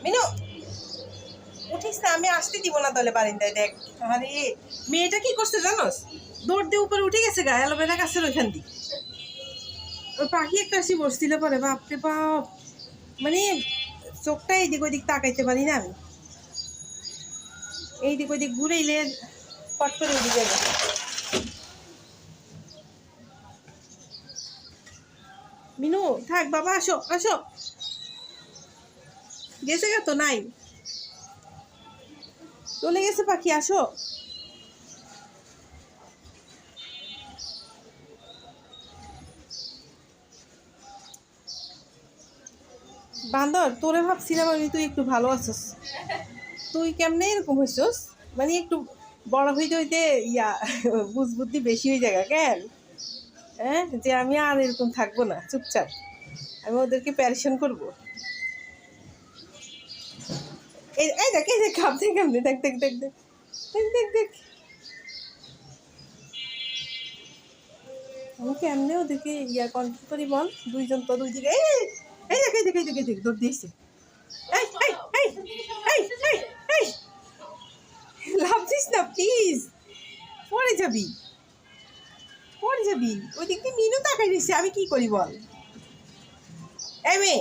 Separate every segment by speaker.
Speaker 1: মিনু উঠিস না, আমি আসতে দিব না তাহলে বারিন্দায়। দেখ আরে মেয়েটা কি করছে জানোস, দৌড় দিয়ে উপরে উঠে গেছে গা অ্যালোভেরা গাছের ওইখান দিয়ে। ওই পাখি একটা আসি বসছিল পরে, বাপরে বাপ, মানে চোখটা এইদিক ওইদিক তাকাইতে পারি না আমি, এইদিক ওইদিক ঘুরেইলে পট করে উঠে যাবে। মিনু থাক বাবা, আসো আসো, গেছে গা তো, নাই চলে গেছে পাখি, আসো। বান্দর তোরে ভাবছিলাম আমি তুই একটু ভালো আছিস, তুই কেমনে এরকম হইছস, মানে একটু বড় হইতে হইতে বুদ্ধি বেশি হয়ে যায় কেন? হ্যাঁ, যে আমি আর এরকম থাকবো না চুপচাপ, আমি ওদেরকে প্যারেশান করবো। এই এই দেখ, এই দেখ কাঁপতে কাঁপতে, দেখ দেখ দেখ দেখ দেখ দেখ দেখ, আমি কেমনে ওদেরকে কন্ট্রোল করি বল? দুইজন তো দুই দিকে, এই এই দেখ এই দেখ এই দেখ এই দেখ দৌড় দিয়েছে। এই এই এই এই এই এই লাভ দিস না প্লিজ, পড়ে যাবি পড়ে যাবি। ওই দিক দিয়ে মিনু তাকাই দিচ্ছে, আমি কি করি বল? এই মেয়ে,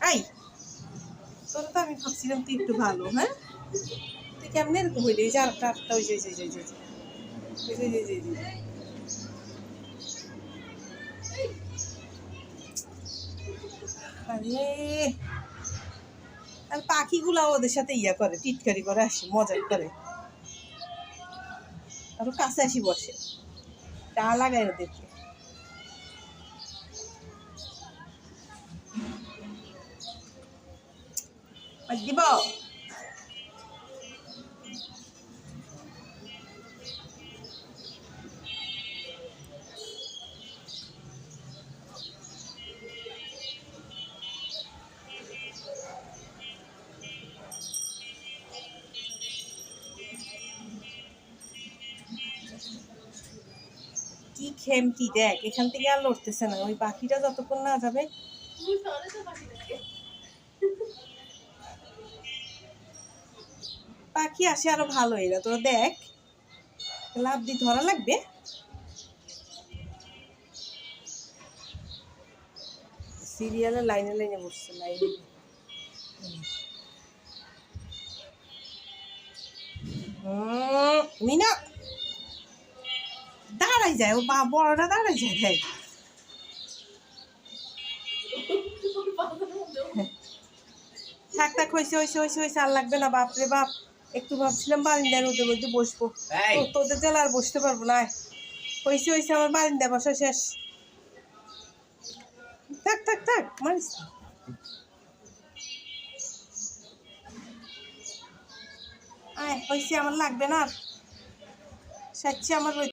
Speaker 1: এই তোর তো আমি ভাবছিলাম তুই একটু ভালো, হ্যাঁ তুই কেমনে এরকম হইলি? ওই যে আরেকটা আরেকটা, ওই যে ওই যে ওই যে ওই যে ওই যে আরে, আর পাখিগুলা ওদের সাথে করে, টিটকারি করে, আসে মজা করে, আরো কাছে আসি বসে, টা লাগায় ওদেরকে। দিব কি খেমটি, দেখ এখান থেকে আর লড়তেছে না, ওই পাখিটা যতক্ষণ না যাবে। পাখি আসে আরো ভালো, এরা তো দেখ লাভ দিয়ে ধরা লাগবে। সিরিয়ালের লাইনে লাইনে বসছে, লাইনে। মিনা দাঁড়াই যায়, ও বড়টা দাঁড়াই যায়, দেখ থাক থাক, হয়েছে হয়েছে হয়েছে হয়েছে, আর লাগবে না। বাপরে বাপ, একটু ভাবছিলাম বারিন্দার ওদের মধ্যে বসবো, তোদের জেলা আর বসতে পারবো না। হয়েছে হয়েছে, আমার বারিন্দায় বসা শেষ। থাক থাক থাক, মারিস আয়, হয়েছে আমার লাগবে না আর, সাচ্ছি আমার